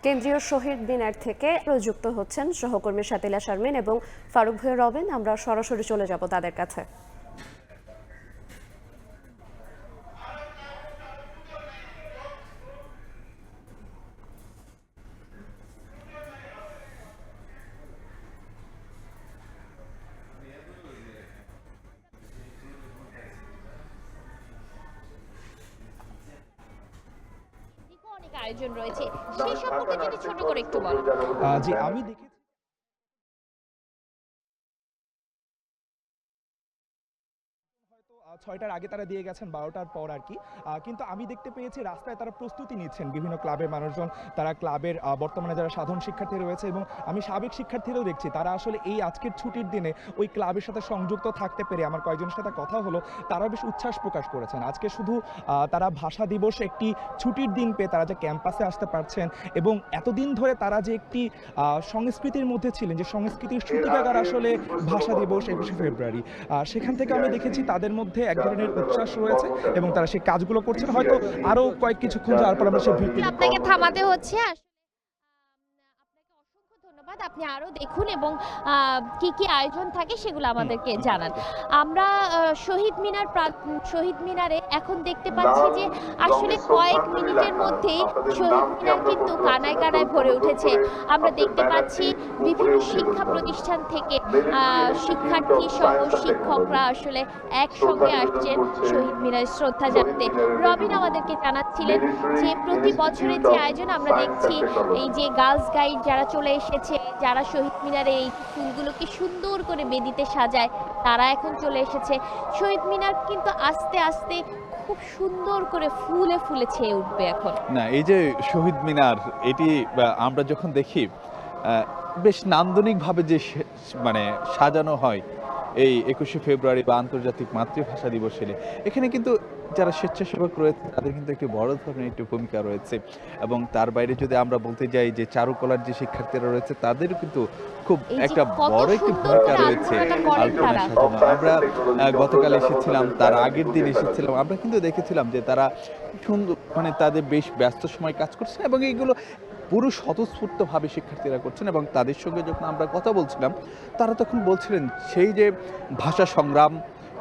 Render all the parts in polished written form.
কেন্দ্রীয় শহীদ মিনার থেকে যুক্ত হচ্ছেন সহকর্মী শাতিলা শারমিন এবং ফারুক ভূঁইয়া রবিন। আমরা সরাসরি চলে যাব তাদের কাছে। আয়োজন রয়েছে সেই সম্পর্কে যদি ছোট করে একটু বলেন। জি, আমি দেখেছি ৬টার আগে তারা দিয়ে গেছেন ১২টার পর আর কি। কিন্তু আমি দেখতে পেয়েছি রাস্তায় তারা প্রস্তুতি নিচ্ছেন, বিভিন্ন ক্লাবের মানুষজন, তারা ক্লাবের বর্তমানে যারা সাধারণ শিক্ষার্থী রয়েছে এবং আমি সাবেক শিক্ষার্থীরাও দেখছি তারা আসলে এই আজকের ছুটির দিনে ওই ক্লাবের সাথে সংযুক্ত থাকতে পেরে আমার কয়েকজনের সাথে কথা হলো, তারা বেশ উচ্ছ্বাস প্রকাশ করেছেন। আজকে শুধু তারা ভাষা দিবস একটি ছুটির দিন পেয়ে তারা যে ক্যাম্পাসে আসতে পারছেন এবং এতদিন ধরে তারা যে একটি সংস্কৃতির মধ্যে ছিলেন, যে সংস্কৃতির সূতিকাগার আসলে ভাষা দিবস ২১শে ফেব্রুয়ারি, সেখান থেকে আমি দেখেছি তাদের মধ্যে এক ধরনের উচ্ছ্বাস রয়েছে এবং তারা সেই কাজগুলো করছেন। হয়তো আরো কিছুক্ষণ যাওয়ার পর আমরা সেই ভিড় আপনাকে থামাতে হচ্ছে। আপনি আরো দেখুন এবং কি কি আয়োজন থাকে সেগুলো আমাদেরকে জানান। আমরা শহীদ মিনারে এখন দেখতে পাচ্ছি যে আসলে কয়েক মিনিটের মধ্যেই শহীদ মিনার কিন্তু কানায় কানায় ভরে উঠেছে। আমরা দেখতে পাচ্ছি বিভিন্ন শিক্ষা প্রতিষ্ঠান থেকে শিক্ষার্থী সহ শিক্ষকরা আসলে একসঙ্গে আসছেন শহীদ মিনারে শ্রদ্ধা জানাতে। রবিন আমাদেরকে জানাচ্ছিলেন যে প্রতি বছরের যে আয়োজন আমরা দেখছি, এই যে গার্লস গাইড যারা চলে এসেছে, যারা শহীদ মিনারে এই ফুলগুলোকে সুন্দর করে বেদিতে সাজায়, তারা এখন চলে এসেছে। শহীদ মিনার কিন্তু আস্তে আস্তে খুব সুন্দর করে ফুলে ফুলে ছেয়ে উঠবে এখন। না, এই যে শহীদ মিনার, এটি আমরা যখন দেখি বেশ নান্দনিকভাবে যে মানে সাজানো হয় এই ২১শে ফেব্রুয়ারি বা আন্তর্জাতিক মাতৃভাষা দিবসে, এখানে কিন্তু যারা স্বেচ্ছাসেবক রয়েছে তাদের কিন্তু একটি বড় ধরনের একটি ভূমিকা রয়েছে। এবং তার বাইরে যদি আমরা বলতে যাই যে চারুকলার যে শিক্ষার্থীরা রয়েছে তাদেরও কিন্তু খুব একটা বড় একটি ভূমিকা রয়েছে আলপনা সাজানো। আমরা গতকাল এসেছিলাম, তার আগের দিন এসেছিলাম, আমরা কিন্তু দেখেছিলাম যে তারা সুন্দর মানে তাদের বেশ ব্যস্ত সময় কাজ করছে এবং এইগুলো পুরো স্বতঃস্ফূর্তভাবে শিক্ষার্থীরা করছেন। এবং তাদের সঙ্গে যখন আমরা কথা বলছিলাম তারা তখন বলছিলেন সেই যে ভাষা সংগ্রাম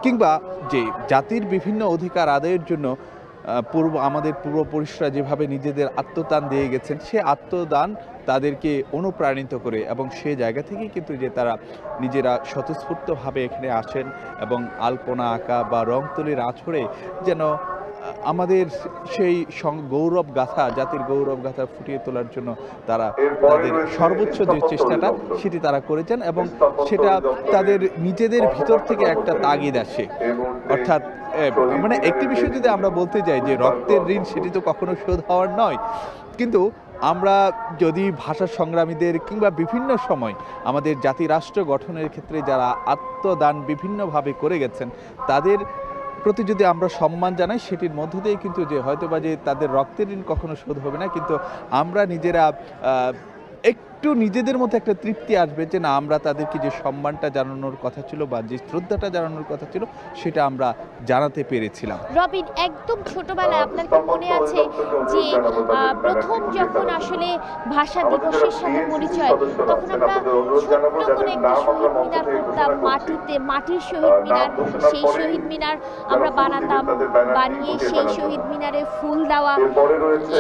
কিংবা যে জাতির বিভিন্ন অধিকার আদায়ের জন্য আমাদের পূর্বপুরুষরা যেভাবে নিজেদের আত্মদান দিয়ে গেছেন, সে আত্মদান তাদেরকে অনুপ্রাণিত করে এবং সে জায়গা থেকেই কিন্তু যে তারা নিজেরা স্বতঃস্ফূর্তভাবে এখানে আসেন এবং আলপনা আঁকা বা রং তুলির আঁচড়ে যেন আমাদের সেই গৌরব গাথা, জাতির গৌরব গাথা ফুটিয়ে তোলার জন্য তারা তাদের সর্বোচ্চ যে চেষ্টাটা সেটি তারা করেছেন এবং সেটা তাদের নিজেদের ভিতর থেকে একটা তাগিদ আসে। অর্থাৎ মানে একটি বিষয় যদি আমরা বলতে যাই যে রক্তের ঋণ সেটি তো কখনো শোধ হওয়ার নয়, কিন্তু আমরা যদি ভাষা সংগ্রামীদের কিংবা বিভিন্ন সময় আমাদের জাতি রাষ্ট্র গঠনের ক্ষেত্রে যারা আত্মদান বিভিন্নভাবে করে গেছেন তাদের প্রতি যদি আমরা সম্মান জানাই, সেটির মধ্য দিয়ে কিন্তু যে হয়তোবা যে তাদের রক্তের ঋণ কখনো শোধ হবে না, কিন্তু আমরা নিজেরা একটু নিজেদের মধ্যে একটা তৃপ্তি আসবে যে না, আমরা তাদেরকে যে সম্মানটা জানানোর কথা ছিল বা যে শ্রদ্ধাটা জানানোর কথা ছিল সেটা আমরা জানাতে পেরেছিলাম। রবিন, একদম ছোটবেলায় আপনার কি মনে আছে যে প্রথম যখন আসলে ভাষা দিবসের সাথে পরিচয়, তখন আমরা ছোট্ট করে একটা শহীদ মিনার করতাম, মাটির শহীদ মিনার, সেই শহীদ মিনার আমরা বানাতাম, বানিয়ে সেই শহীদ মিনারে ফুল দেওয়া,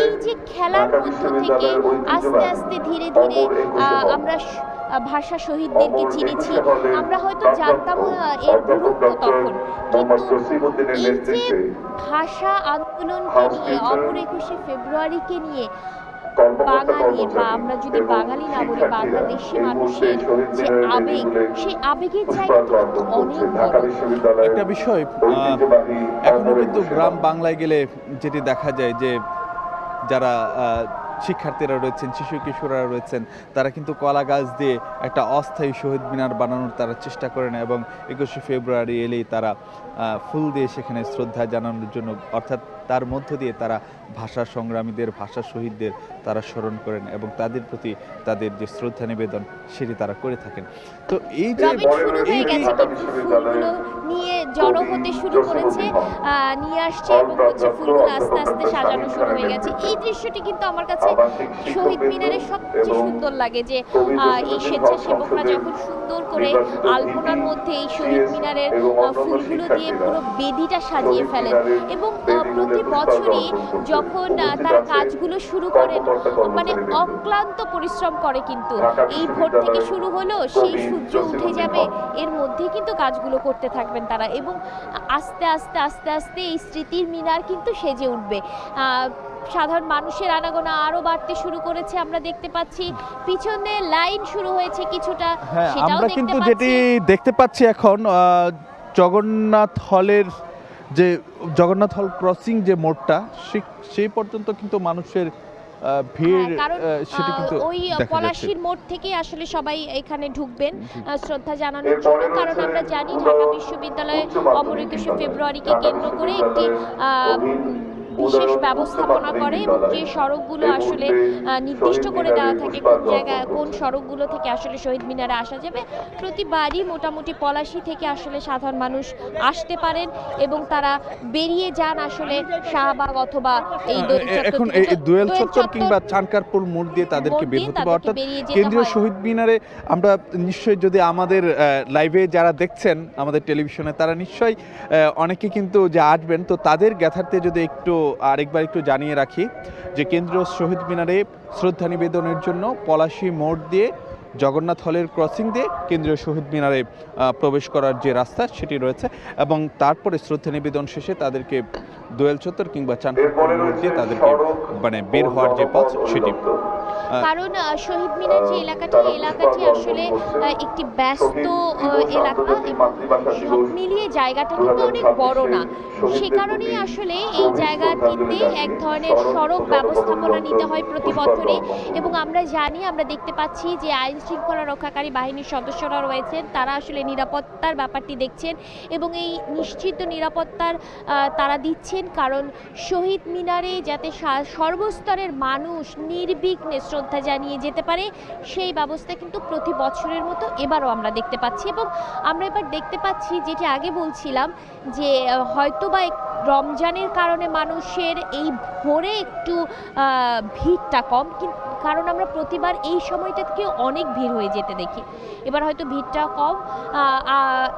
এই যে খেলার মধ্য থেকে আস্তে আস্তে ধীরে ধীরে আমরা ভাষা শহীদদেরকে চিনেছি। আমরা হয়তো জানতাম এর গুরুত্ব তখন, কিন্তু এই যে ভাষা আন্দোলনকে নিয়ে, অপর ২১শে ফেব্রুয়ারিকে নিয়ে বাঙালির, বা আমরা যদি বাঙালি না বলি বাংলাদেশি মানুষের যে আবেগ, সেই আবেগের জায়গাটা কিন্তু অনেক বড় একটা বিষয়। এখনো কিন্তু গ্রাম বাংলায় গেলে যেটি দেখা যায় যে যারা শিক্ষার্থীরা রয়েছেন, শিশু কিশোররা রয়েছেন, তারা কিন্তু কলা গাছ দিয়ে একটা অস্থায়ী শহীদ মিনার বানানোর তারা চেষ্টা করেন এবং ২১শে ফেব্রুয়ারি এলেই তারা ফুল দিয়ে সেখানে শ্রদ্ধা জানানোর জন্য, অর্থাৎ তার মধ্য দিয়ে তারা ভাষা সংগ্রামীদের, ভাষা শহীদদের তারা স্মরণ করেন এবং তাদের প্রতি তাদের যে শ্রদ্ধা নিবেদন সেটি তারা করে থাকেন। তো এই যে রবিন শুরু হয়ে গেছে কিন্তু ফুলগুলো নিয়ে জড়ো হতে শুরু করেছে, নিয়ে আসছে এবং হচ্ছে ফুলগুলো আস্তে আস্তে সাজানো শুরু হয়ে গেছে। এই দৃশ্যটি কিন্তু আমার কাছে শহীদ মিনারের সবচেয়ে সুন্দর লাগে, যে এই স্বেচ্ছাসেবকরা যখন সুন্দর করে আলপনার মধ্যে এই শহীদ মিনারের ফুলগুলো দিয়ে পুরো বেদিটা সাজিয়ে ফেলেন এবং প্রতি বছরই যখন তারা কাজগুলো শুরু করেন মানে অক্লান্ত পরিশ্রম করে, কিন্তু এই ভোর থেকে শুরু হলো, সেই সূর্য উঠে যাবে, এর মধ্যে কিন্তু কাজগুলো করতে থাকবেন তারা এবং আস্তে আস্তে আস্তে আস্তে এই স্মৃতির মিনার কিন্তু সেজে উঠবে। সাধারণ মানুষের আনাগোনা আরো বাড়তে শুরু করেছে, আমরা দেখতে পাচ্ছি পিছনে লাইন শুরু হয়েছে কিছুটা, হ্যাঁ, সেটাও আমরা দেখতে কিন্তু পাচ্ছি। যেটি দেখতে পাচ্ছি এখন জগন্নাথ হলের যে জগন্নাথ হল ক্রসিং যে মোড়টা সেই পর্যন্ত কিন্তু মানুষের ভিড় কারণ সেটি কিন্তু ওই দেখা যাচ্ছে। পলাশীর মোড় থেকে আসলে সবাই এখানে ঢুকবেন শ্রদ্ধা জানানোর জন্য, কারণ আমরা জানি ঢাকা বিশ্ববিদ্যালয়ে অমর 21শে ফেব্রুয়ারিকে কেন্দ্র করে একটি বিশেষ ব্যবস্থাপনা করে এবং যে সড়কগুলো আসলে নির্দিষ্ট করে দেওয়া থাকে কোন জায়গায় কোন সড়কগুলো থেকে আসলে শহীদ মিনারে আসা যাবে, প্রতিবারই মোটামুটি পলাশী থেকে আসলে সাধারণ মানুষ আসতে পারেন এবং তারা বেরিয়ে যান আসলে শাহবাগ অথবা এই এখন এই দোয়েল চত্বর কিংবা চানকারপুর মোড় দিয়ে তাদেরকে বের হতে হবে। অর্থাৎ কেন্দ্রীয় শহীদ মিনারে আমরা নিশ্চয়ই, যদি আমাদের লাইভে যারা দেখছেন আমাদের টেলিভিশনে, তারা নিশ্চয়ই অনেকে কিন্তু যে আসবেন, তো তাদের জ্ঞাতার্থে যদি একটু আরেকবার একটু জানিয়ে রাখি যে কেন্দ্রীয় শহীদ মিনারে শ্রদ্ধা নিবেদনের জন্য পলাশী মোড় দিয়ে জগন্নাথ হলের ক্রসিং দিয়ে কেন্দ্রীয় শহীদ মিনারে প্রবেশ করার যে রাস্তা সেটি রয়েছে এবং তারপরে শ্রদ্ধা নিবেদন শেষে তাদেরকে দোয়েল চত্বর কিংবা চানকারপুর মোড় দিয়ে তাদেরকে মানে বের হওয়ার যে পথ সেটি। কারণ শহীদ মিনার যে এলাকাটি আসলে একটি ব্যস্ত এলাকা এবং সব মিলিয়ে জায়গাটা কিন্তু অনেক বড় না, সে কারণেই আসলে এই জায়গাটিতে এক ধরনের সড়ক ব্যবস্থাপনা নিতে হয় প্রতি বছরই এবং আমরা জানি, আমরা দেখতে পাচ্ছি যে আইন শৃঙ্খলা রক্ষাকারী বাহিনীর সদস্যরা রয়েছেন, তারা আসলে নিরাপত্তার ব্যাপারটি দেখছেন এবং এই নিশ্চিত নিরাপত্তার তারা দিচ্ছেন, কারণ শহীদ মিনারে যাতে সর্বস্তরের মানুষ নির্বিঘ্নে শ্রদ্ধা জানিয়ে যেতে পারে সেই ব্যবস্থা কিন্তু প্রতি বছরের মতো এবারও আমরা দেখতে পাচ্ছি। এবং আমরা এবার দেখতে পাচ্ছি, যেটি আগে বলছিলাম, যে হয়তোবা রমজানের কারণে মানুষের এই ভোরে একটু ভিড়টা কম, কিন্তু কারণ আমরা প্রতিবার এই সময়টা থেকে অনেক ভিড় হয়ে যেতে দেখি, এবার হয়তো ভিড়টা কম,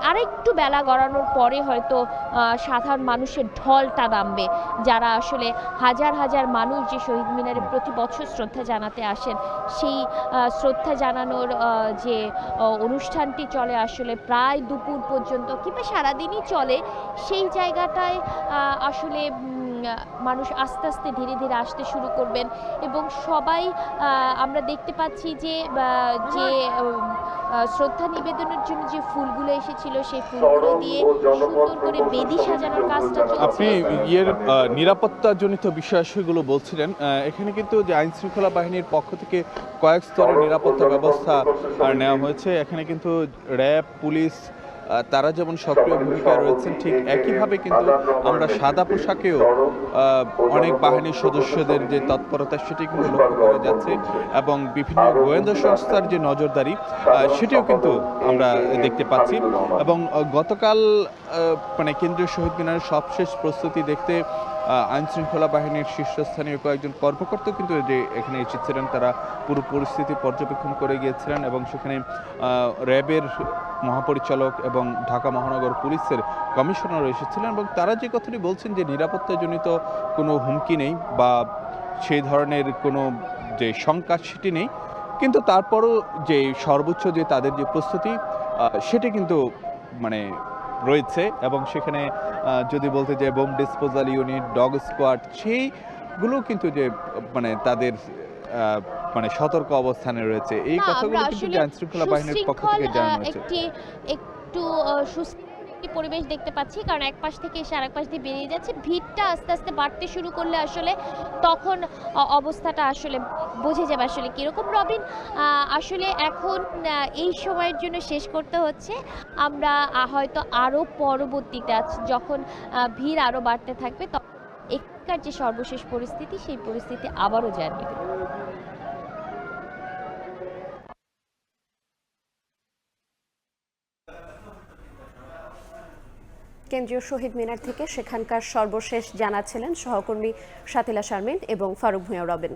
আরেকটু বেলা গড়ানোর পরে হয়তো সাধারণ মানুষের ঢলটা নামবে, যারা আসলে হাজার হাজার মানুষ যে শহীদ মিনারে প্রতি বছর শ্রদ্ধা জানাতে আসেন, সেই শ্রদ্ধা জানানোর যে অনুষ্ঠানটি চলে আসলে প্রায় দুপুর পর্যন্ত কিংবা সারাদিনই চলে, সেই জায়গাটায় আসলে মানুষ আস্তে আস্তে ধীরে ধীরে আসতে শুরু করবেন এবং সবাই আমরা দেখতে পাচ্ছি যে শ্রদ্ধা নিবেদনের জন্য যে ফুলগুলো এসেছিল সেই ফুলগুলো দিয়ে সুন্দর করে বেদি সাজানোর কাজটা চলছে। আপনি নিরাপত্তাজনিত বিষয়গুলো বলছিলেন, এখানে কিন্তু যে আইন শৃঙ্খলা বাহিনীর পক্ষ থেকে কয়েক স্তরের নিরাপত্তা ব্যবস্থা নেওয়া হয়েছে। এখানে কিন্তু র্যাব, পুলিশ তারা যেমন সক্রিয় ভূমিকা রয়েছেন, ঠিক একইভাবে কিন্তু আমরা সাদা পোশাকেও অনেক বাহিনীর সদস্যদের যে তৎপরতা সেটি কিন্তু লক্ষ্য করা যাচ্ছে এবং বিভিন্ন গোয়েন্দা সংস্থার যে নজরদারি সেটিও কিন্তু আমরা দেখতে পাচ্ছি। এবং গতকাল মানে কেন্দ্রীয় শহীদ মিনারের সবশেষ প্রস্তুতি দেখতে আইন শৃঙ্খলা বাহিনীর শীর্ষস্থানীয় কয়েকজন কর্মকর্তা কিন্তু যে এখানে এসেছিলেন, তারা পুরো পরিস্থিতি পর্যবেক্ষণ করে গিয়েছিলেন এবং সেখানে র্যাবের মহাপরিচালক এবং ঢাকা মহানগর পুলিশের কমিশনার এসেছিলেন এবং তারা যে কথাটি বলছেন যে নিরাপত্তাজনিত কোনো হুমকি নেই বা সেই ধরনের কোনো যে শঙ্কা সেটি নেই, কিন্তু তারপরও যে সর্বোচ্চ যে তাদের যে প্রস্তুতি সেটি কিন্তু মানে রয়েছে এবং সেখানে যদি বলতে যাই bomb disposal unit, dog squad, সেইগুলো কিন্তু যে মানে তাদের মানে সতর্ক অবস্থানে রয়েছে। এই কথাগুলো কিন্তু আইন শৃঙ্খলা বাহিনীর পক্ষ থেকে জানানো হয়েছে। একটু পরিবেশ দেখতে পাচ্ছি, কারণ এক পাশ থেকে এসে আরেক পাশ দিয়ে বেরিয়ে যাচ্ছে, ভিড়টা আস্তে আস্তে বাড়তে শুরু করলে আসলে তখন অবস্থাটা আসলে বোঝা যাবে আসলে কিরকম। রবিন, আসলে এখন এই সময়ের জন্য শেষ করতে হচ্ছে, আমরা হয়তো আরো পরবর্তীতে যখন ভিড় আরো বাড়তে থাকবে এখানকার যে সর্বশেষ পরিস্থিতি সেই পরিস্থিতি আবারও জানিয়ে দেব। কেন্দ্রীয় শহীদ মিনার থেকে সেখানকার সর্বশেষ জানাচ্ছিলেন সহকর্মী শাতিলা শারমিন এবং ফারুক ভূঁইয়া রবিন।